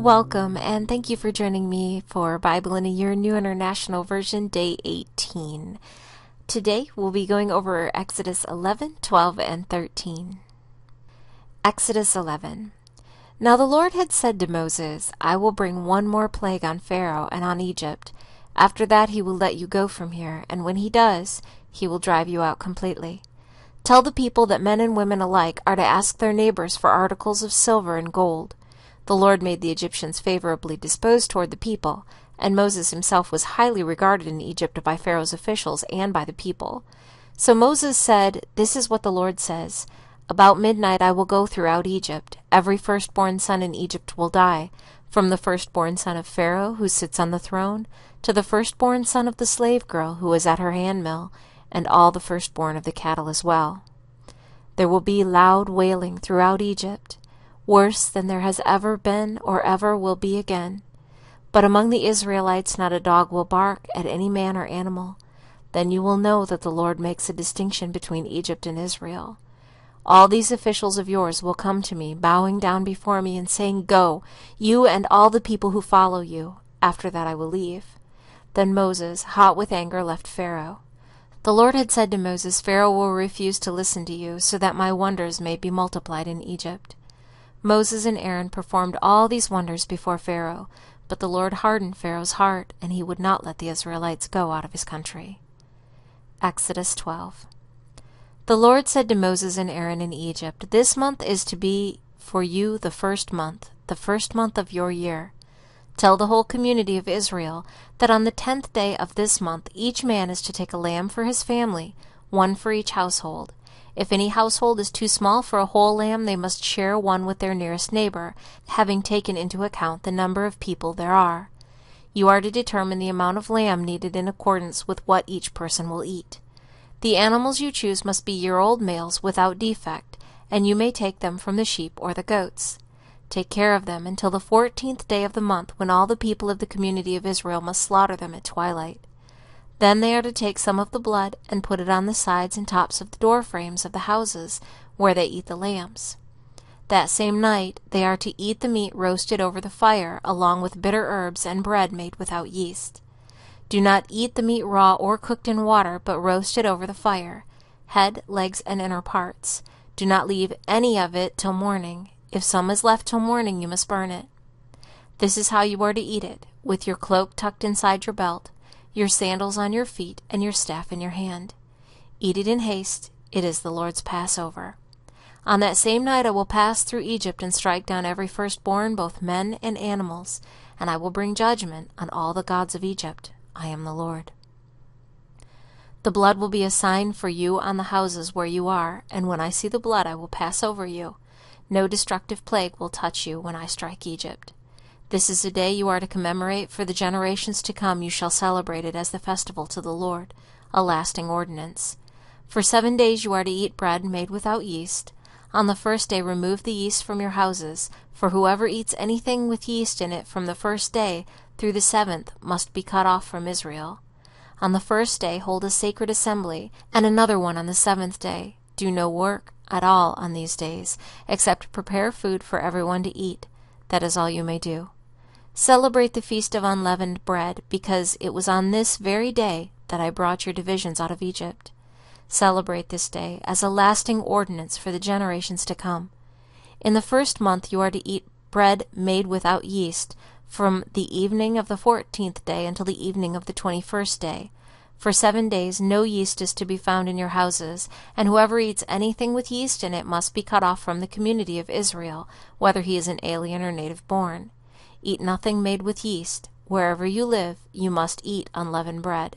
Welcome, and thank you for joining me for Bible in a Year, New International Version, Day 18. Today, we'll be going over Exodus 11, 12, and 13. Exodus 11. Now the Lord had said to Moses, I will bring one more plague on Pharaoh and on Egypt. After that he will let you go from here, and when he does, he will drive you out completely. Tell the people that men and women alike are to ask their neighbors for articles of silver and gold. The Lord made the Egyptians favorably disposed toward the people, and Moses himself was highly regarded in Egypt by Pharaoh's officials and by the people. So Moses said, This is what the Lord says, About midnight I will go throughout Egypt. Every firstborn son in Egypt will die, from the firstborn son of Pharaoh, who sits on the throne, to the firstborn son of the slave girl who is at her handmill, and all the firstborn of the cattle as well. There will be loud wailing throughout Egypt, worse than there has ever been or ever will be again. But among the Israelites not a dog will bark at any man or animal. Then you will know that the Lord makes a distinction between Egypt and Israel. All these officials of yours will come to me, bowing down before me and saying, Go, you and all the people who follow you. After that I will leave. Then Moses, hot with anger, left Pharaoh. The Lord had said to Moses, Pharaoh will refuse to listen to you, so that my wonders may be multiplied in Egypt. Moses and Aaron performed all these wonders before Pharaoh, but the Lord hardened Pharaoh's heart, and he would not let the Israelites go out of his country. Exodus 12. The Lord said to Moses and Aaron in Egypt, This month is to be for you the first month of your year. Tell the whole community of Israel that on the 10th day of this month each man is to take a lamb for his family, one for each household. If any household is too small for a whole lamb, they must share one with their nearest neighbor, having taken into account the number of people there are. You are to determine the amount of lamb needed in accordance with what each person will eat. The animals you choose must be year-old males without defect, and you may take them from the sheep or the goats. Take care of them until the 14th day of the month, when all the people of the community of Israel must slaughter them at twilight. Then they are to take some of the blood and put it on the sides and tops of the door frames of the houses where they eat the lambs. That same night they are to eat the meat roasted over the fire, along with bitter herbs and bread made without yeast. Do not eat the meat raw or cooked in water, but roast it over the fire, head, legs, and inner parts. Do not leave any of it till morning. If some is left till morning, you must burn it. This is how you are to eat it, with your cloak tucked inside your belt, your sandals on your feet, and your staff in your hand. Eat it in haste. It is the Lord's Passover. On that same night I will pass through Egypt and strike down every firstborn, both men and animals, and I will bring judgment on all the gods of Egypt. I am the Lord. The blood will be a sign for you on the houses where you are, and when I see the blood I will pass over you. No destructive plague will touch you when I strike Egypt. This is a day you are to commemorate. For the generations to come you shall celebrate it as the festival to the Lord, a lasting ordinance. For 7 days you are to eat bread made without yeast. On the first day remove the yeast from your houses, for whoever eats anything with yeast in it from the first day through the 7th must be cut off from Israel. On the first day hold a sacred assembly, and another one on the 7th day. Do no work at all on these days, except prepare food for everyone to eat. That is all you may do. Celebrate the Feast of Unleavened Bread, because it was on this very day that I brought your divisions out of Egypt. Celebrate this day as a lasting ordinance for the generations to come. In the first month you are to eat bread made without yeast, from the evening of the 14th day until the evening of the 21st day. For 7 days no yeast is to be found in your houses, and whoever eats anything with yeast in it must be cut off from the community of Israel, whether he is an alien or native born. Eat nothing made with yeast. Wherever you live, you must eat unleavened bread.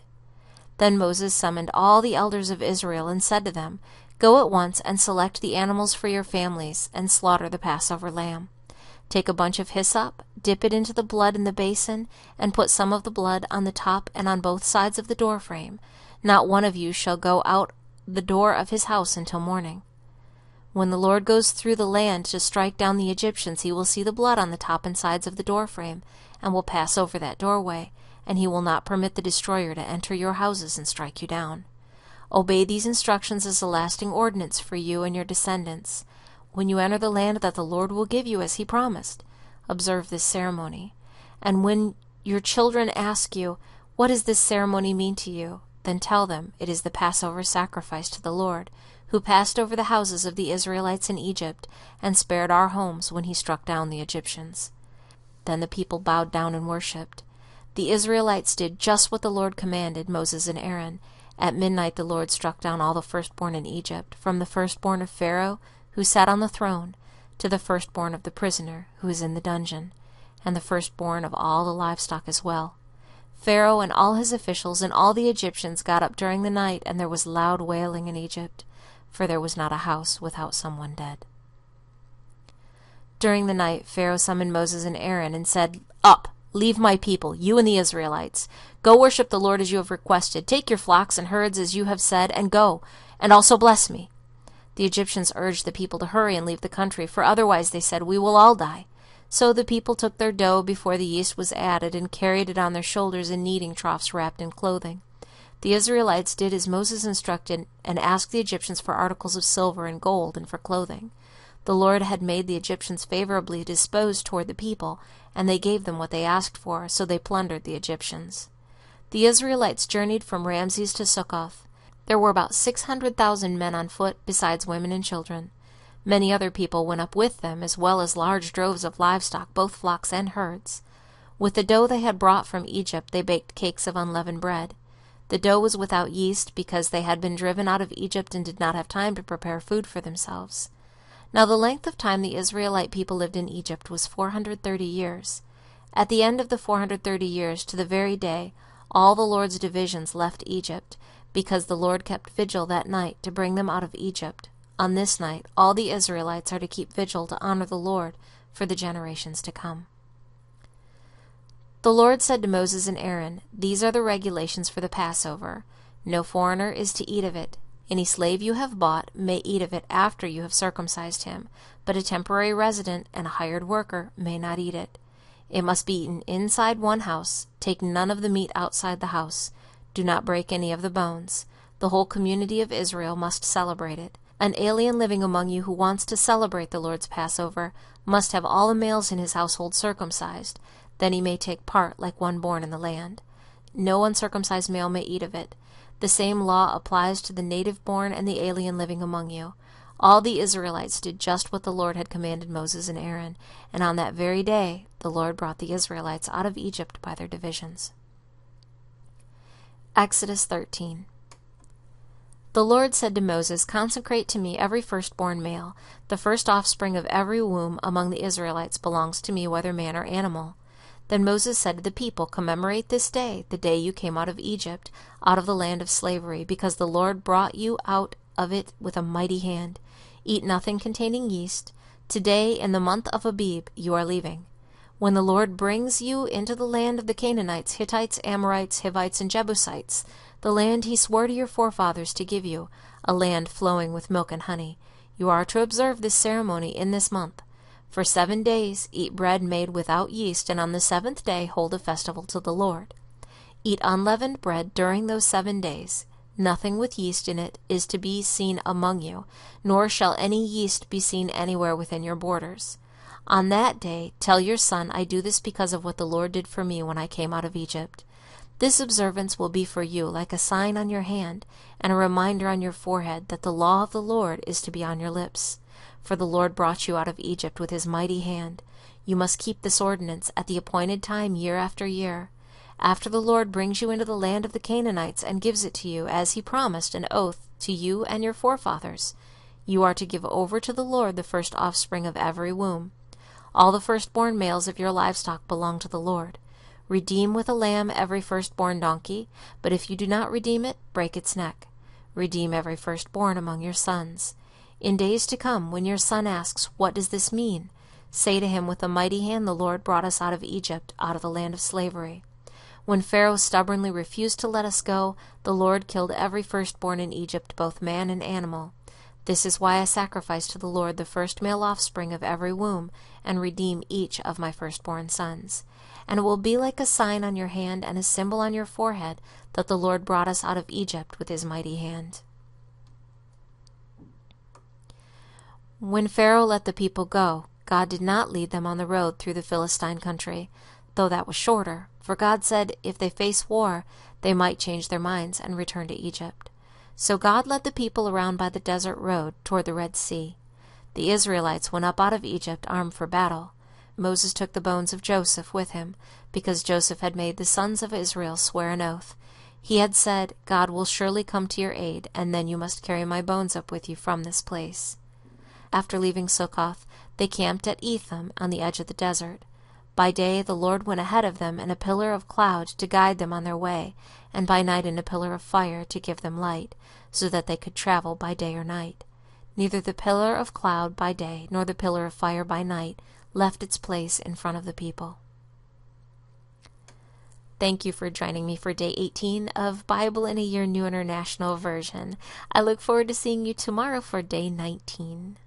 Then Moses summoned all the elders of Israel and said to them, Go at once and select the animals for your families, and slaughter the Passover lamb. Take a bunch of hyssop, dip it into the blood in the basin, and put some of the blood on the top and on both sides of the doorframe. Not one of you shall go out the door of his house until morning. When the Lord goes through the land to strike down the Egyptians, he will see the blood on the top and sides of the doorframe, and will pass over that doorway, and he will not permit the destroyer to enter your houses and strike you down. Obey these instructions as a lasting ordinance for you and your descendants. When you enter the land that the Lord will give you as he promised, observe this ceremony. And when your children ask you, 'What does this ceremony mean to you?' then tell them, 'It is the Passover sacrifice to the Lord, who passed over the houses of the Israelites in Egypt, and spared our homes when he struck down the Egyptians.'" Then the people bowed down and worshipped. The Israelites did just what the Lord commanded Moses and Aaron. At midnight the Lord struck down all the firstborn in Egypt, from the firstborn of Pharaoh, who sat on the throne, to the firstborn of the prisoner, who is in the dungeon, and the firstborn of all the livestock as well. Pharaoh and all his officials and all the Egyptians got up during the night, and there was loud wailing in Egypt, for there was not a house without someone dead. During the night Pharaoh summoned Moses and Aaron and said, "Up, leave my people, you and the Israelites. Go worship the Lord as you have requested. Take your flocks and herds as you have said, and go, and also bless me." The Egyptians urged the people to hurry and leave the country, for otherwise, they said, "We will all die." So the people took their dough before the yeast was added, and carried it on their shoulders in kneading troughs wrapped in clothing. The Israelites did as Moses instructed, and asked the Egyptians for articles of silver and gold and for clothing. The Lord had made the Egyptians favorably disposed toward the people, and they gave them what they asked for, so they plundered the Egyptians. The Israelites journeyed from Ramses to Succoth. There were about 600,000 men on foot, besides women and children. Many other people went up with them, as well as large droves of livestock, both flocks and herds. With the dough they had brought from Egypt they baked cakes of unleavened bread. The dough was without yeast, because they had been driven out of Egypt and did not have time to prepare food for themselves. Now the length of time the Israelite people lived in Egypt was 430 years. At the end of the 430 years, to the very day, all the Lord's divisions left Egypt, because the Lord kept vigil that night to bring them out of Egypt. On this night all the Israelites are to keep vigil to honor the Lord for the generations to come. The Lord said to Moses and Aaron, "These are the regulations for the Passover. No foreigner is to eat of it. Any slave you have bought may eat of it after you have circumcised him, but a temporary resident and a hired worker may not eat it. It must be eaten inside one house. Take none of the meat outside the house. Do not break any of the bones. The whole community of Israel must celebrate it. An alien living among you who wants to celebrate the Lord's Passover must have all the males in his household circumcised. Then he may take part like one born in the land. No uncircumcised male may eat of it. The same law applies to the native-born and the alien living among you." All the Israelites did just what the Lord had commanded Moses and Aaron, and on that very day the Lord brought the Israelites out of Egypt by their divisions. Exodus 13. The Lord said to Moses, "Consecrate to me every firstborn male. The first offspring of every womb among the Israelites belongs to me, whether man or animal." Then Moses said to the people, "Commemorate this day, the day you came out of Egypt, out of the land of slavery, because the Lord brought you out of it with a mighty hand. Eat nothing containing yeast. Today, in the month of Abib, you are leaving. When the Lord brings you into the land of the Canaanites, Hittites, Amorites, Hivites, and Jebusites, the land he swore to your forefathers to give you, a land flowing with milk and honey, you are to observe this ceremony in this month. For 7 days eat bread made without yeast, and on the 7th day hold a festival to the Lord. Eat unleavened bread during those 7 days. Nothing with yeast in it is to be seen among you, nor shall any yeast be seen anywhere within your borders. On that day tell your son, I do this because of what the Lord did for me when I came out of Egypt. This observance will be for you like a sign on your hand and a reminder on your forehead that the law of the Lord is to be on your lips. For the Lord brought you out of Egypt with his mighty hand. You must keep this ordinance at the appointed time year after year. After the Lord brings you into the land of the Canaanites and gives it to you, as he promised an oath to you and your forefathers, you are to give over to the Lord the first offspring of every womb. All the firstborn males of your livestock belong to the Lord. Redeem with a lamb every firstborn donkey, but if you do not redeem it, break its neck. Redeem every firstborn among your sons. In days to come, when your son asks, What does this mean? Say to him, With a mighty hand the Lord brought us out of Egypt, out of the land of slavery. When Pharaoh stubbornly refused to let us go, the Lord killed every firstborn in Egypt, both man and animal. This is why I sacrifice to the Lord the first male offspring of every womb, and redeem each of my firstborn sons. And it will be like a sign on your hand and a symbol on your forehead that the Lord brought us out of Egypt with his mighty hand. When Pharaoh let the people go, God did not lead them on the road through the Philistine country, though that was shorter, for God said if they face war, they might change their minds and return to Egypt. So God led the people around by the desert road toward the Red Sea. The Israelites went up out of Egypt armed for battle. Moses took the bones of Joseph with him, because Joseph had made the sons of Israel swear an oath. He had said, God will surely come to your aid, and then you must carry my bones up with you from this place. After leaving Succoth, they camped at Etham on the edge of the desert. By day the Lord went ahead of them in a pillar of cloud to guide them on their way, and by night in a pillar of fire to give them light, so that they could travel by day or night. Neither the pillar of cloud by day nor the pillar of fire by night left its place in front of the people. Thank you for joining me for Day 18 of Bible in a Year New International Version. I look forward to seeing you tomorrow for Day 19.